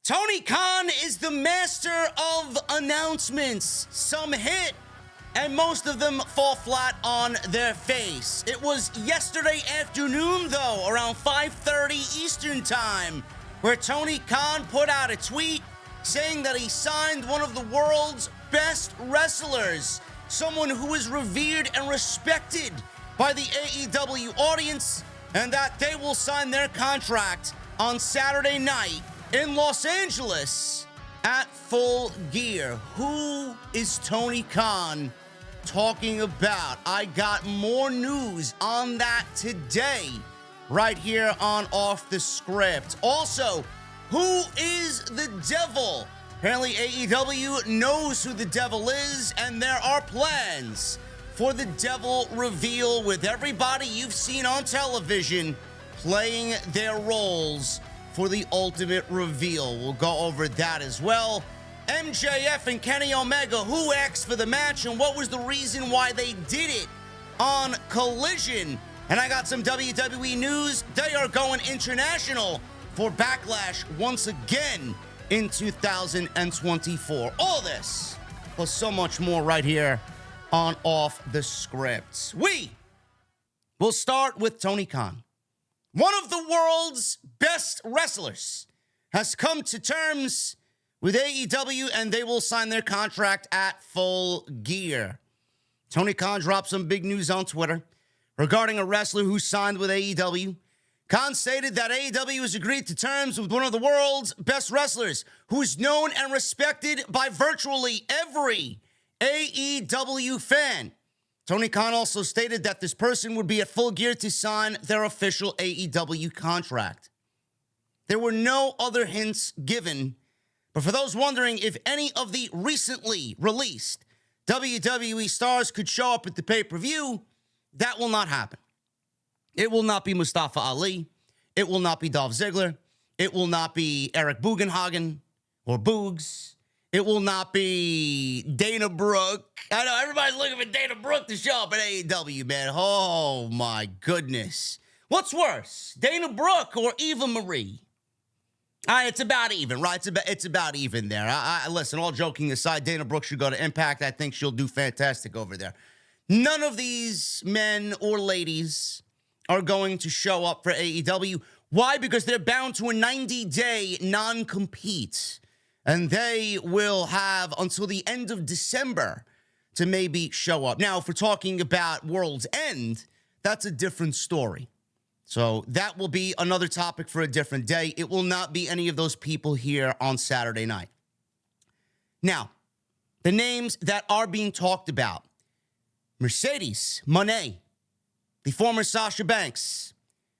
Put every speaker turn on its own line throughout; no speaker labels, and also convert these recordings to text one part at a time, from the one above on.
Tony Khan is the master of announcements. Some hit, and most of them fall flat on their face. It was yesterday afternoon, though, around 5:30 Eastern Time, where Tony Khan put out a tweet saying that he signed one of the world's best wrestlers, someone who is revered and respected by the AEW audience, and that they will sign their contract on Saturday night in Los Angeles at Full Gear. Who is Tony Khan talking about? I got more news on that today, right here on Off the Script. Also, who is the devil? Apparently AEW knows who the devil is, and there are plans for the devil reveal with everybody you've seen on television playing their roles for the ultimate reveal. We'll go over that as well. MJF and Kenny Omega, who asked for the match and what was the reason why they did it on Collision. And I got some WWE news. They are going international for Backlash once again in 2024. All this plus so much more right here on Off the Script. We will start with Tony Khan. One of the world's best wrestlers has come to terms with AEW, and they will sign their contract at Full Gear. Tony Khan dropped some big news on Twitter regarding a wrestler who signed with AEW. Khan stated that AEW has agreed to terms with one of the world's best wrestlers who is known and respected by virtually every AEW fan. Tony Khan also stated that this person would be at Full Gear to sign their official AEW contract. There were no other hints given, but for those wondering if any of the recently released WWE stars could show up at the pay-per-view, that will not happen. It will not be Mustafa Ali. It will not be Dolph Ziggler. It will not be Eric Bugenhagen or Boogs. It will not be Dana Brooke. I know everybody's looking for Dana Brooke to show up at AEW, man. Oh, my goodness. What's worse, Dana Brooke or Eva Marie? It's about even, right? It's about even there. Listen, all joking aside, Dana Brooke should go to Impact. I think she'll do fantastic over there. None of these men or ladies are going to show up for AEW. Why? Because they're bound to a 90-day non-compete. And they will have until the end of December to maybe show up. Now, if we're talking about World's End, that's a different story. So that will be another topic for a different day. It will not be any of those people here on Saturday night. Now, the names that are being talked about: Mercedes Mone, the former Sasha Banks.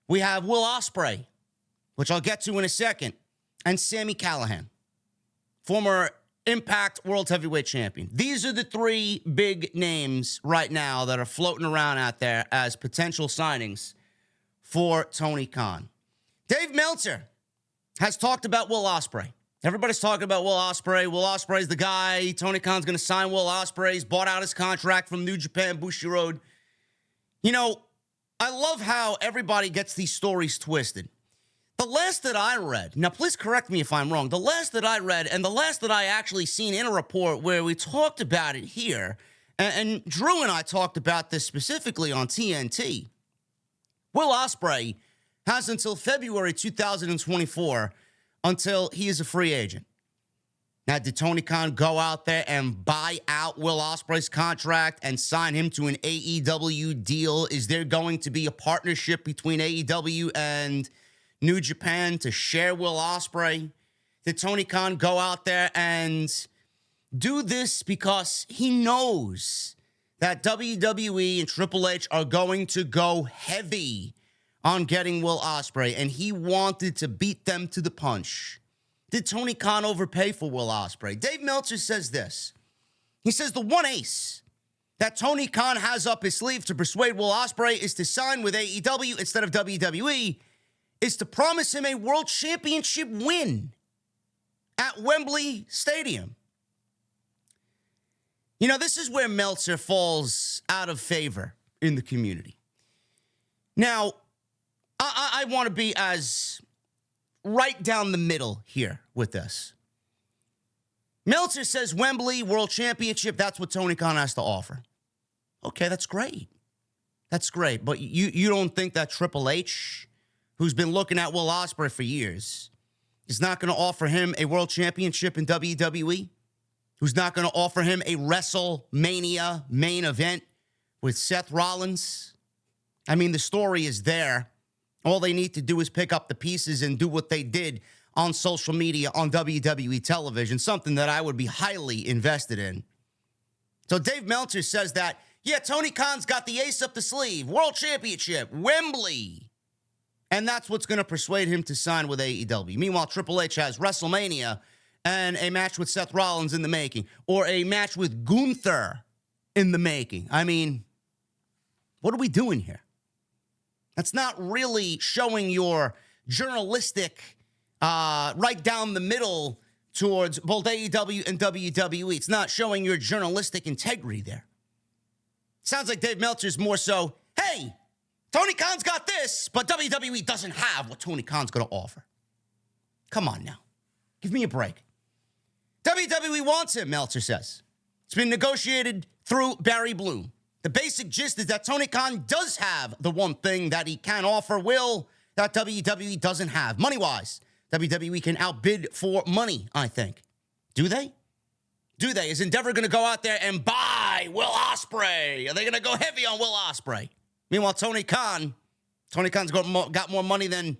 We have Will Ospreay, which I'll get to in a second, and Sami Callihan, former Impact World Heavyweight Champion. These are the three big names right now that are floating around out there as potential signings for Tony Khan. Dave Meltzer has talked about Will Ospreay. Everybody's talking about Will Ospreay. Will Ospreay's the guy. Tony Khan's going to sign Will Ospreay. He's bought out his contract from New Japan Bushiroad. You know, I love how everybody gets these stories twisted. The last that I read, now please correct me if I'm wrong, the last that I read and the last that I actually seen in a report where we talked about it here, and Drew and I talked about this specifically on TNT, Will Ospreay has until February 2024 until he is a free agent. Now, did Tony Khan go out there and buy out Will Ospreay's contract and sign him to an AEW deal? Is there going to be a partnership between AEW and New Japan to share Will Ospreay? Did Tony Khan go out there and do this because he knows that WWE and Triple H are going to go heavy on getting Will Ospreay, and he wanted to beat them to the punch? Did Tony Khan overpay for Will Ospreay? Dave Meltzer says this. He says the one ace that Tony Khan has up his sleeve to persuade Will Ospreay is to sign with AEW instead of WWE, is to promise him a world championship win at Wembley Stadium. You know, this is where Meltzer falls out of favor in the community. Now, I want to be as right down the middle here with this. Meltzer says Wembley World Championship, that's what Tony Khan has to offer. Okay, that's great. That's great. But you don't think that Triple H, who's been looking at Will Ospreay for years, is not going to offer him a world championship in WWE? Who's not going to offer him a WrestleMania main event with Seth Rollins? I mean, the story is there. All they need to do is pick up the pieces and do what they did on social media, on WWE television, something that I would be highly invested in. So Dave Meltzer says that, yeah, Tony Khan's got the ace up the sleeve, World Championship, Wembley. And that's what's going to persuade him to sign with AEW. Meanwhile, Triple H has WrestleMania and a match with Seth Rollins in the making, or a match with Gunther in the making. I mean, what are we doing here? That's not really showing your journalistic right down the middle towards both AEW and WWE. It's not showing your journalistic integrity there. Sounds like Dave Meltzer's more so, hey, Tony Khan's got this, but WWE doesn't have what Tony Khan's going to offer. Come on now. Give me a break. WWE wants him, Meltzer says. It's been negotiated through Barry Bloom. The basic gist is that Tony Khan does have the one thing that he can offer Will that WWE doesn't have. Money-wise, WWE can outbid for money, I think. Do they? Do they? Is Endeavor going to go out there and buy Will Ospreay? Are they going to go heavy on Will Ospreay? Meanwhile, Tony Khan's got more money than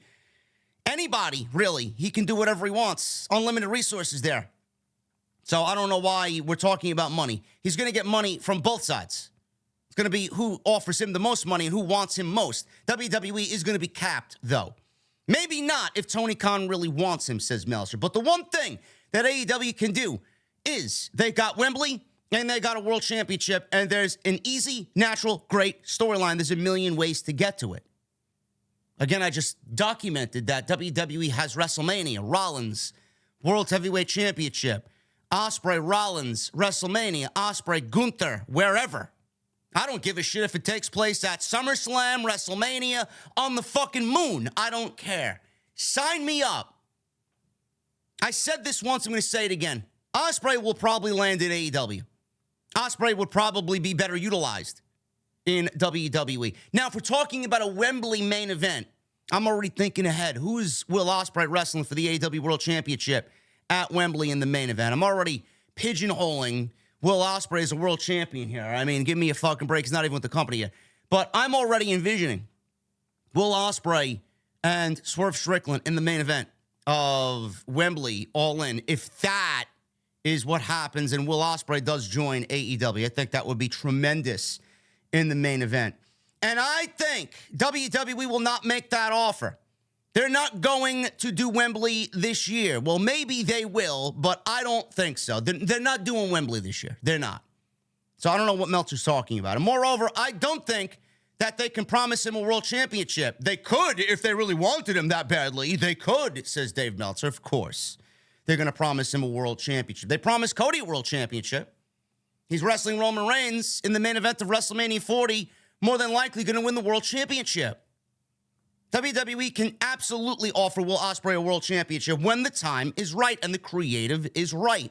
anybody, really. He can do whatever he wants. Unlimited resources there. So I don't know why we're talking about money. He's going to get money from both sides. It's going to be who offers him the most money and who wants him most. WWE is going to be capped, though. Maybe not if Tony Khan really wants him, says Meltzer. But the one thing that AEW can do is they got Wembley and they got a world championship, and there's an easy, natural, great storyline. There's a million ways to get to it. Again, I just documented that WWE has WrestleMania, Rollins, World Heavyweight Championship, Ospreay, Rollins, WrestleMania, Ospreay, Gunther, wherever. I don't give a shit if it takes place at SummerSlam, WrestleMania, on the fucking moon. I don't care. Sign me up. I said this once, I'm going to say it again. Ospreay will probably land in AEW. Ospreay would probably be better utilized in WWE. Now, if we're talking about a Wembley main event, I'm already thinking ahead. Who is Will Ospreay wrestling for the AEW World Championship at Wembley in the main event? I'm already pigeonholing Will Ospreay as a world champion here. I mean, give me a fucking break. He's not even with the company yet. But I'm already envisioning Will Ospreay and Swerve Strickland in the main event of Wembley All In. If that is what happens and Will Ospreay does join AEW, I think that would be tremendous in the main event. And I think WWE will not make that offer. They're not going to do Wembley this year. Well, maybe they will, but I don't think so. They're not doing Wembley this year. They're not. So I don't know what Meltzer's talking about. And moreover, I don't think that they can promise him a world championship. They could if they really wanted him that badly. They could, says Dave Meltzer. Of course, they're going to promise him a world championship. They promised Cody a world championship. He's wrestling Roman Reigns in the main event of WrestleMania 40, more than likely going to win the world championship. WWE can absolutely offer Will Ospreay a world championship when the time is right and the creative is right.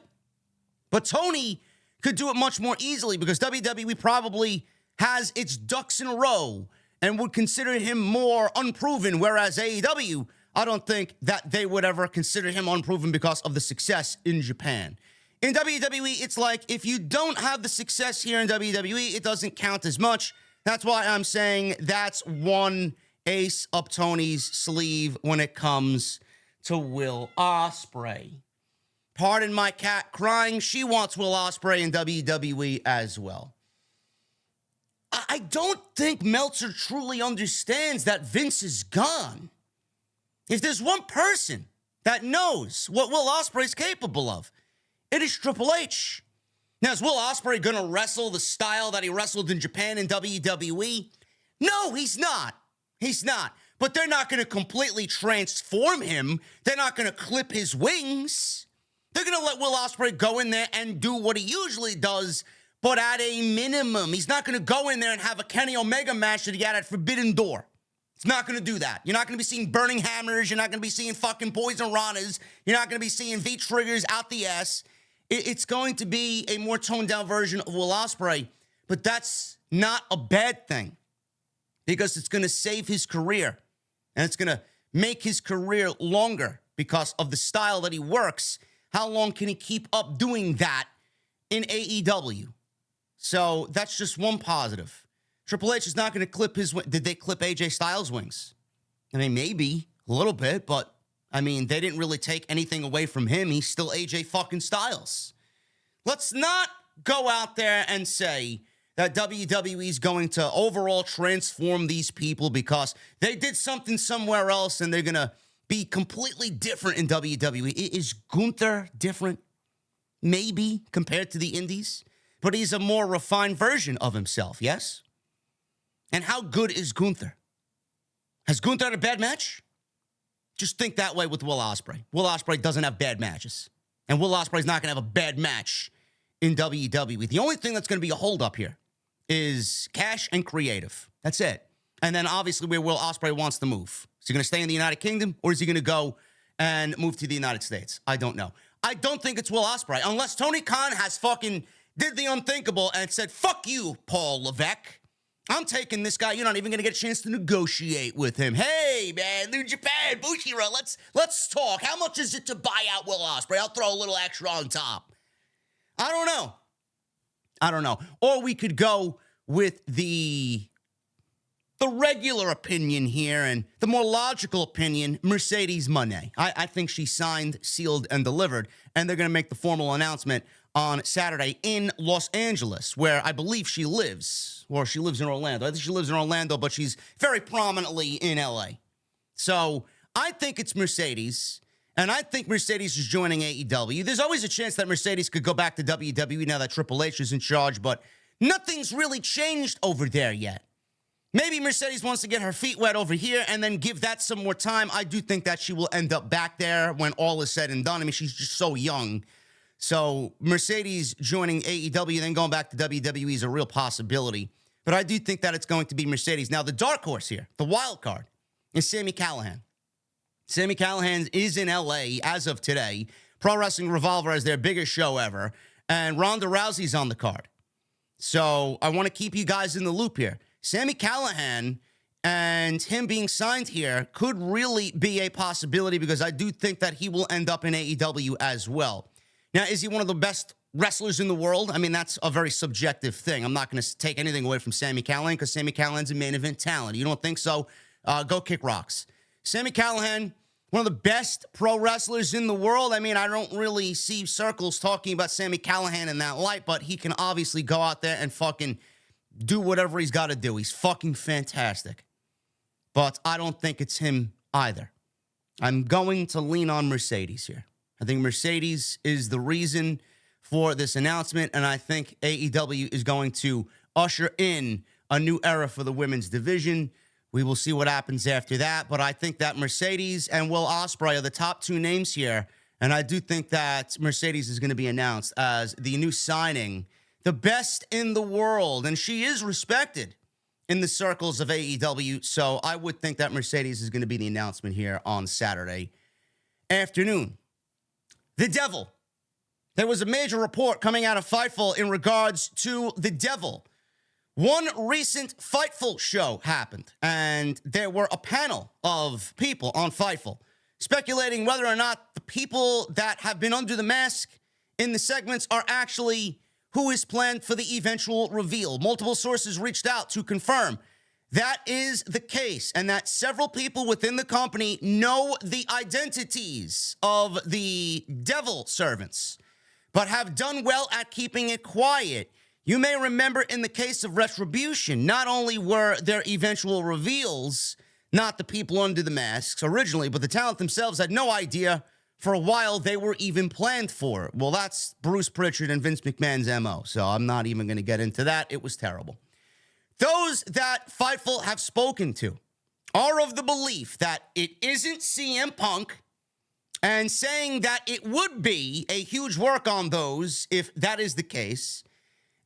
But Tony could do it much more easily because WWE probably has its ducks in a row and would consider him more unproven, whereas AEW, I don't think that they would ever consider him unproven because of the success in Japan. In WWE, it's like if you don't have the success here in WWE, it doesn't count as much. That's why I'm saying that's one ace up Tony's sleeve when it comes to Will Ospreay. Pardon my cat crying. She wants Will Ospreay in WWE as well. I don't think Meltzer truly understands that Vince is gone. If there's one person that knows what Will Ospreay is capable of, it is Triple H. Now, is Will Ospreay going to wrestle the style that he wrestled in Japan in WWE? No, he's not. He's not. But they're not going to completely transform him. They're not going to clip his wings. They're going to let Will Ospreay go in there and do what he usually does, but at a minimum. He's not going to go in there and have a Kenny Omega match that he had at Forbidden Door. It's not going to do that. You're not going to be seeing burning hammers. You're not going to be seeing fucking poison ranas. You're not going to be seeing V-triggers out the ass. It's going to be a more toned-down version of Will Ospreay, but that's not a bad thing because it's going to save his career, and it's going to make his career longer because of the style that he works. How long can he keep up doing that in AEW? So that's just one positive. Triple H is not going to clip his wings. Did they clip AJ Styles' wings? I mean, maybe a little bit, but I mean, they didn't really take anything away from him. He's still AJ fucking Styles. Let's not go out there and say that WWE is going to overall transform these people because they did something somewhere else and they're going to be completely different in WWE. Is Gunther different? Maybe compared to the indies, but he's a more refined version of himself, yes? And how good is Gunther? Has Gunther had a bad match? Just think that way with Will Ospreay. Will Ospreay doesn't have bad matches. And Will Ospreay's not going to have a bad match in WWE. The only thing that's going to be a holdup here is cash and creative. That's it. And then obviously where Will Ospreay wants to move. Is he going to stay in the United Kingdom or is he going to go and move to the United States? I don't know. I don't think it's Will Ospreay unless Tony Khan has fucking did the unthinkable and said, fuck you, Paul Levesque. I'm taking this guy. You're not even going to get a chance to negotiate with him. Hey, man, New Japan, Bushiro, let's talk. How much is it to buy out Will Ospreay? I'll throw a little extra on top. I don't know. Or we could go with the regular opinion here and the more logical opinion, Mercedes Moné. I think she signed, sealed, and delivered, and they're going to make the formal announcement on Saturday in Los Angeles, where I believe she lives, or she lives in Orlando. I think she lives in Orlando, but she's very prominently in LA. So I think it's Mercedes, and I think Mercedes is joining AEW. There's always a chance that Mercedes could go back to WWE now that Triple H is in charge, but nothing's really changed over there yet. Maybe Mercedes wants to get her feet wet over here and then give that some more time. I do think that she will end up back there when all is said and done. I mean, she's just so young. So Mercedes joining AEW and then going back to WWE is a real possibility. But I do think that it's going to be Mercedes. Now, the dark horse here, the wild card, is Sami Callihan. Sami Callihan is in LA as of today. Pro Wrestling Revolver has their biggest show ever. And Ronda Rousey's on the card. So I want to keep you guys in the loop here. Sami Callihan and him being signed here could really be a possibility because I do think that he will end up in AEW as well. Now, is he one of the best wrestlers in the world? I mean, that's a very subjective thing. I'm not going to take anything away from Sami Callihan because Sami Callihan's a main event talent. You don't think so? Go kick rocks. Sami Callihan, one of the best pro wrestlers in the world. I mean, I don't really see circles talking about Sami Callihan in that light, but he can obviously go out there and fucking do whatever he's got to do. He's fucking fantastic. But I don't think it's him either. I'm going to lean on Mercedes here. I think Mercedes is the reason for this announcement, and I think AEW is going to usher in a new era for the women's division. We will see what happens after that, but I think that Mercedes and Will Ospreay are the top two names here, and I do think that Mercedes is going to be announced as the new signing, the best in the world, and she is respected in the circles of AEW, so I would think that Mercedes is going to be the announcement here on Saturday afternoon. The Devil. There was a major report coming out of Fightful in regards to the Devil. One recent Fightful show happened, and there were a panel of people on Fightful speculating whether or not the people that have been under the mask in the segments are actually who is planned for the eventual reveal. Multiple sources reached out to confirm that is the case, and that several people within the company know the identities of the Devil servants, but have done well at keeping it quiet. You may remember in the case of Retribution, not only were their eventual reveals not the people under the masks originally, but the talent themselves had no idea for a while they were even planned for. Well, that's Bruce Pritchard and Vince McMahon's MO, so I'm not even going to get into that. It was terrible. Those that Fightful have spoken to are of the belief that it isn't CM Punk and saying that it would be a huge work on those if that is the case.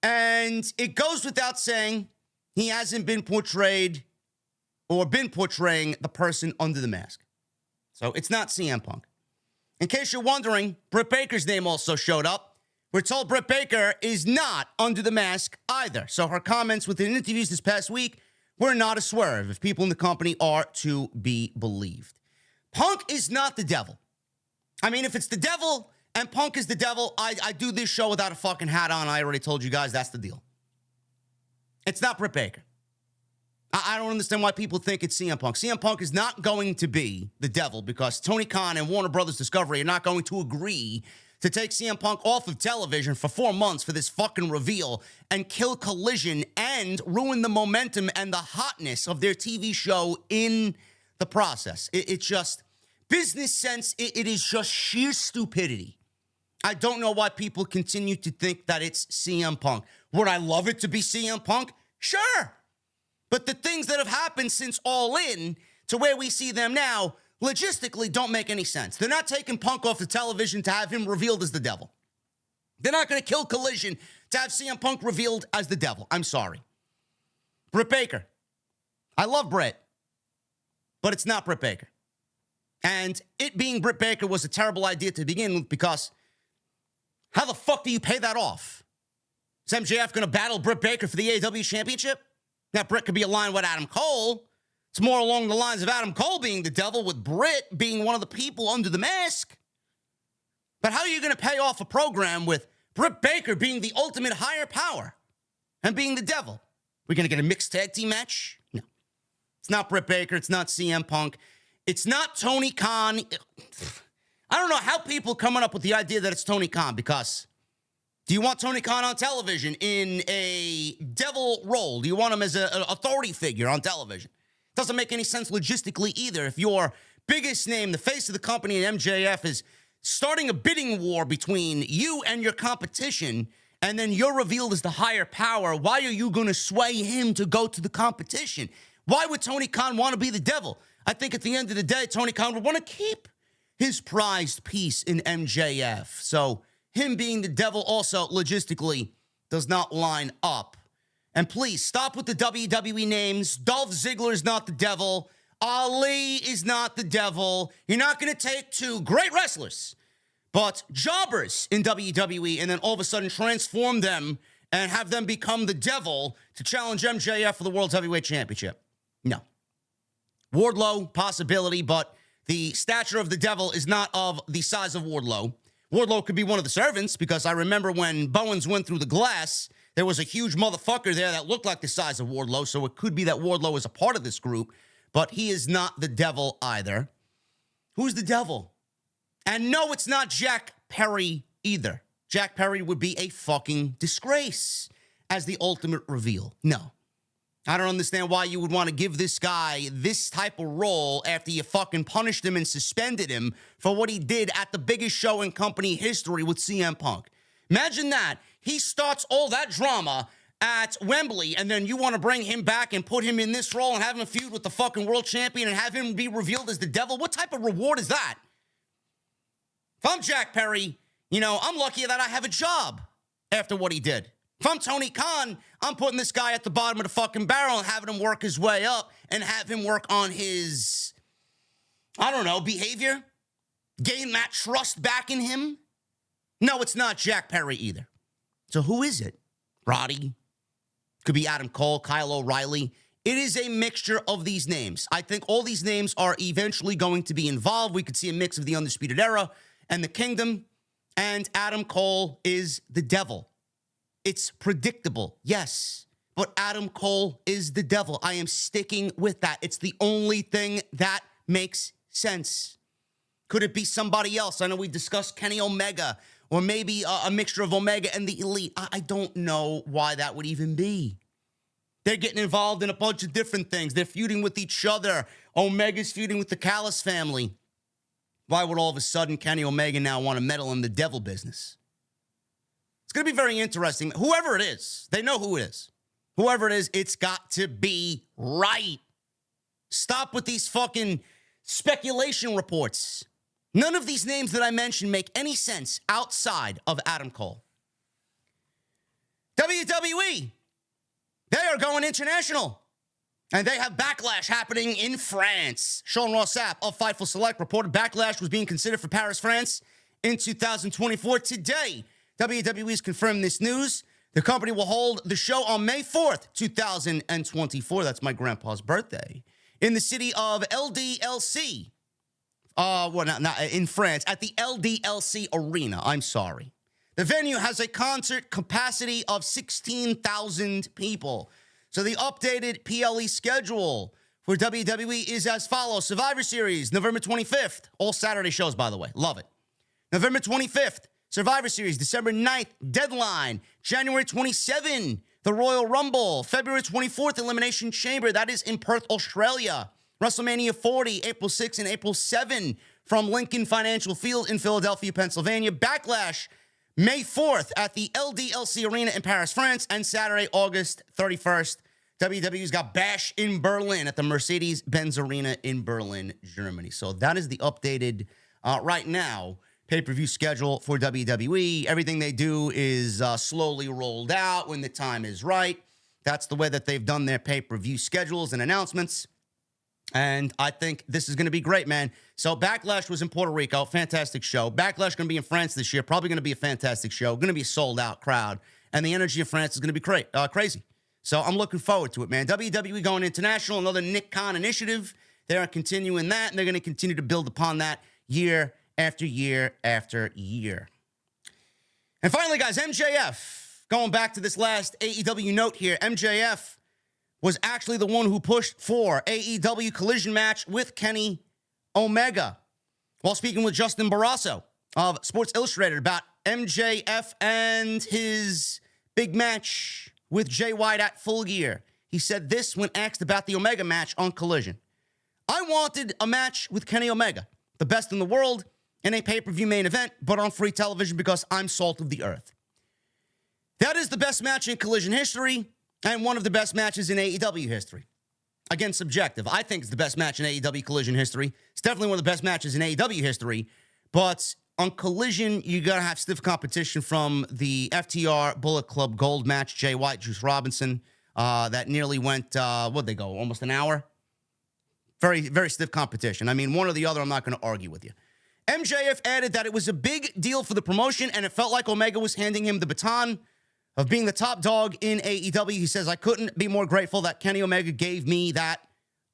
And it goes without saying he hasn't been portrayed or been portraying the person under the mask. So it's not CM Punk. In case you're wondering, Britt Baker's name also showed up. We're told Britt Baker is not under the mask either. So her comments within interviews this past week were not a swerve, if people in the company are to be believed. Punk is not the devil. I mean, if it's the devil and Punk is the devil, I do this show without a fucking hat on. I already told you guys that's the deal. It's not Britt Baker. I don't understand why people think it's CM Punk. CM Punk is not going to be the devil because Tony Khan and Warner Brothers Discovery are not going to agree to take CM Punk off of television for 4 months for this fucking reveal and kill Collision and ruin the momentum and the hotness of their TV show in the process. It's just business sense. It is just sheer stupidity. I don't know why people continue to think that it's CM Punk. Would I love it to be CM Punk? Sure. But the things that have happened since All In to where we see them now, logistically don't make any sense. They're not taking Punk off the television to have him revealed as the devil. They're not going to kill Collision to have CM Punk revealed as the devil. I'm sorry. Britt Baker. I love Britt, but it's not Britt Baker. And it being Britt Baker was a terrible idea to begin with because how the fuck do you pay that off? Is MJF going to battle Britt Baker for the AEW Championship? Now, Britt could be aligned with Adam Cole. It's more along the lines of Adam Cole being the devil with Britt being one of the people under the mask. But how are you going to pay off a program with Britt Baker being the ultimate higher power and being the devil? We're going to get a mixed tag team match? No. It's not Britt Baker. It's not CM Punk. It's not Tony Khan. I don't know how people coming up with the idea that it's Tony Khan because do you want Tony Khan on television in a devil role? Do you want him as an authority figure on television? Doesn't make any sense logistically either. If your biggest name, the face of the company, and MJF is starting a bidding war between you and your competition, and then you're revealed as the higher power, why are you going to sway him to go to the competition? Why would Tony Khan want to be the devil? I think at the end of the day, Tony Khan would want to keep his prized piece in MJF. So him being the devil also logistically does not line up. And please stop with the WWE names. Dolph Ziggler's not the devil. Ali is not the devil. You're not going to take two great wrestlers, but jobbers in WWE, and then all of a sudden transform them and have them become the devil to challenge MJF for the World Heavyweight Championship. No. Wardlow, possibility, but the stature of the devil is not of the size of Wardlow. Wardlow could be one of the servants because I remember when Bowens went through the glass, there was a huge motherfucker there that looked like the size of Wardlow, so it could be that Wardlow is a part of this group, but he is not the devil either. Who's the devil? And no, it's not Jack Perry either. Jack Perry would be a fucking disgrace as the ultimate reveal. No. I don't understand why you would want to give this guy this type of role after you fucking punished him and suspended him for what he did at the biggest show in company history with CM Punk. Imagine that. He starts all that drama at Wembley, and then you want to bring him back and put him in this role and have him feud with the fucking world champion and have him be revealed as the devil? What type of reward is that? If I'm Jack Perry, I'm lucky that I have a job after what he did. If I'm Tony Khan, I'm putting this guy at the bottom of the fucking barrel and having him work his way up and have him work on his, behavior. Gain that trust back in him. No, it's not Jack Perry either. So who is it? Roddy? Could be Adam Cole, Kyle O'Reilly. It is a mixture of these names. I think all these names are eventually going to be involved. We could see a mix of the Undisputed Era and the Kingdom. And Adam Cole is the devil. It's predictable, yes, but Adam Cole is the devil. I am sticking with that. It's the only thing that makes sense. Could it be somebody else? I know we discussed Kenny Omega, or maybe a mixture of Omega and the Elite. I don't know why that would even be. They're getting involved in a bunch of different things. They're feuding with each other. Omega's feuding with the Callis family. Why would all of a sudden Kenny Omega now want to meddle in the devil business? It's going to be very interesting. Whoever it is, they know who it is. Whoever it is, it's got to be right. Stop with these fucking speculation reports. None of these names that I mentioned make any sense outside of Adam Cole. WWE, they are going international. And they have Backlash happening in France. Sean Rossap of Fightful Select reported Backlash was being considered for Paris, France in 2024. Today, WWE's confirmed this news. The company will hold the show on May 4th, 2024. That's my grandpa's birthday. In the city of LDLC. Not in France, at the LDLC Arena. I'm sorry. The venue has a concert capacity of 16,000 people. So the updated PLE schedule for WWE is as follows. Survivor Series, November 25th. All Saturday shows, by the way. Love it. November 25th, Survivor Series. December 9th, Deadline. January 27th, the Royal Rumble. February 24th, Elimination Chamber. That is in Perth, Australia. WrestleMania 40, April 6th and April 7th from Lincoln Financial Field in Philadelphia, Pennsylvania. Backlash, May 4th at the LDLC Arena in Paris, France. And Saturday, August 31st, WWE's got Bash in Berlin at the Mercedes-Benz Arena in Berlin, Germany. So that is the updated, right now, pay-per-view schedule for WWE. Everything they do is slowly rolled out when the time is right. That's the way that they've done their pay-per-view schedules and announcements. And I think this is going to be great, man. So Backlash was in Puerto Rico. Fantastic show. Backlash going to be in France this year. Probably going to be a fantastic show. Going to be a sold-out crowd. And the energy of France is going to be crazy. So I'm looking forward to it, man. WWE going international, another Nick Khan initiative. They're continuing that, and they're going to continue to build upon that year after year after year. And finally, guys, MJF. Going back to this last AEW note here, MJF was actually the one who pushed for AEW Collision match with Kenny Omega. While speaking with Justin Barrasso of Sports Illustrated about MJF and his big match with Jay White at Full Gear, he said this when asked about the Omega match on Collision. I wanted a match with Kenny Omega, the best in the world, in a pay-per-view main event, but on free television because I'm salt of the earth. That is the best match in Collision history, and one of the best matches in AEW history. Again, subjective. I think it's the best match in AEW Collision history. It's definitely one of the best matches in AEW history. But on Collision, you got to have stiff competition from the FTR Bullet Club Gold match, Jay White, Juice Robinson. That nearly went, what'd they go, almost an hour? Very, very stiff competition. I mean, one or the other, I'm not going to argue with you. MJF added that it was a big deal for the promotion, and it felt like Omega was handing him the baton of being the top dog in AEW. He says, I couldn't be more grateful that Kenny Omega gave me that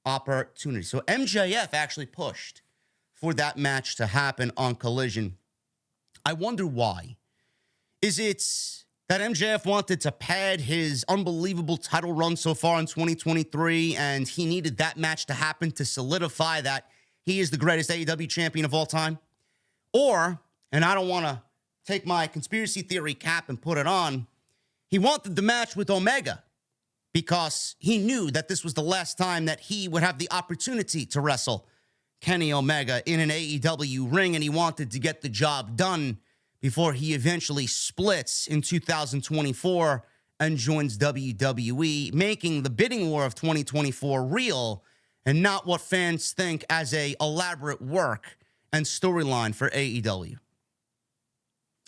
opportunity. So MJF actually pushed for that match to happen on Collision. I wonder why. Is it that MJF wanted to pad his unbelievable title run so far in 2023, and he needed that match to happen to solidify that he is the greatest AEW champion of all time? Or, and I don't want to take my conspiracy theory cap and put it on, he wanted the match with Omega because he knew that this was the last time that he would have the opportunity to wrestle Kenny Omega in an AEW ring, and he wanted to get the job done before he eventually splits in 2024 and joins WWE, making the bidding war of 2024 real and not what fans think as a elaborate work and storyline for AEW.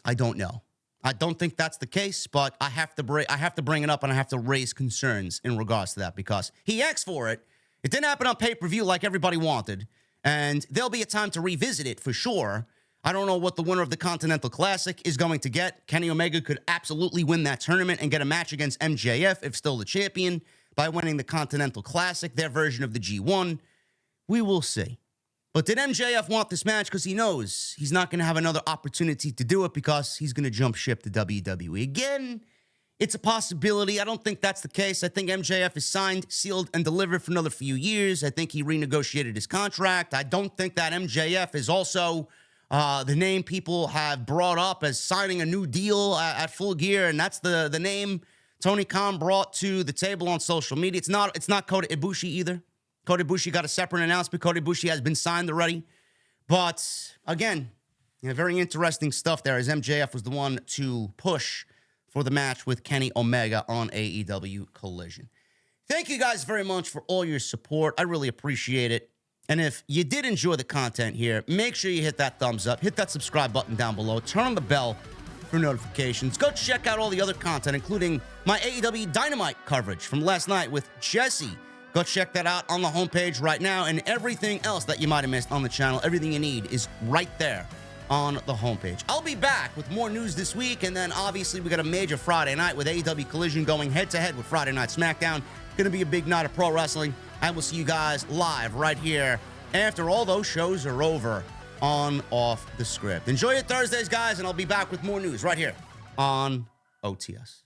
I don't know. I don't think that's the case, but I have to bring it up, and I have to raise concerns in regards to that because he asked for it. It didn't happen on pay-per-view like everybody wanted, and there'll be a time to revisit it for sure. I don't know what the winner of the Continental Classic is going to get. Kenny Omega could absolutely win that tournament and get a match against MJF if still the champion by winning the Continental Classic, their version of the G1. We will see. But did MJF want this match because he knows he's not going to have another opportunity to do it because he's going to jump ship to WWE? Again, it's a possibility. I don't think that's the case. I think MJF is signed, sealed, and delivered for another few years. I think he renegotiated his contract. I don't think that MJF is also the name people have brought up as signing a new deal at Full Gear, and that's the name Tony Khan brought to the table on social media. It's not Kota Ibushi either. Kota Ibushi got a separate announcement. Kota Ibushi has been signed already. But, again, very interesting stuff there as MJF was the one to push for the match with Kenny Omega on AEW Collision. Thank you guys very much for all your support. I really appreciate it. And if you did enjoy the content here, make sure you hit that thumbs up, hit that subscribe button down below, turn on the bell for notifications. Go check out all the other content, including my AEW Dynamite coverage from last night with Jesse, Go check that out on the homepage right now, and everything else that you might have missed on the channel, everything you need is right there on the homepage. I'll be back with more news this week, and then obviously we got a major Friday night with AEW Collision going head-to-head with Friday Night SmackDown. Gonna be a big night of pro wrestling. I will see you guys live right here after all those shows are over on Off the Script. Enjoy your Thursdays, guys, and I'll be back with more news right here on OTS.